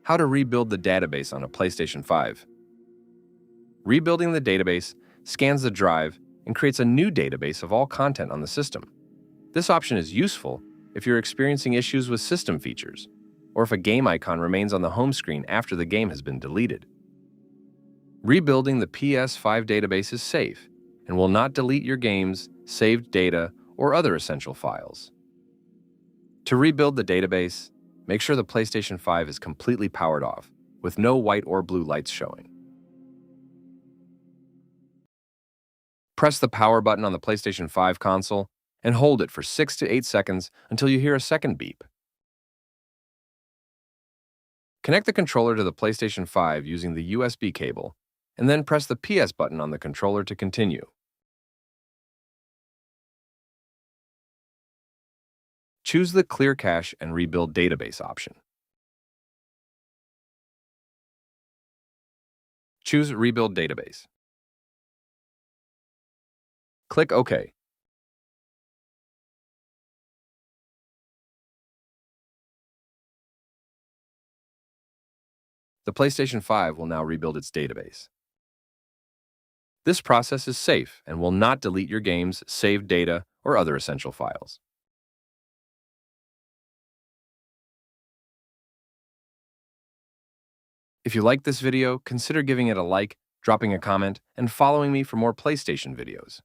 How to rebuild the database on a PlayStation 5. Rebuilding the database scans the drive and creates a new database of all content on the system. This option is useful if you're experiencing issues with system features, or if a game icon remains on the home screen after the game has been deleted. Rebuilding the PS5 database is safe and will not delete your games, saved data, or other essential files. To rebuild the database, make sure the PlayStation 5 is completely powered off, with no white or blue lights showing. Press the power button on the PlayStation 5 console and hold it for 6 to 8 seconds until you hear a second beep. Connect the controller to the PlayStation 5 using the USB cable, and then press the PS button on the controller to continue. Choose the Clear Cache and Rebuild Database option. Choose Rebuild Database. Click OK. The PlayStation 5 will now rebuild its database. This process is safe and will not delete your games, saved data, or other essential files. If you liked this video, consider giving it a like, dropping a comment, and following me for more PlayStation videos.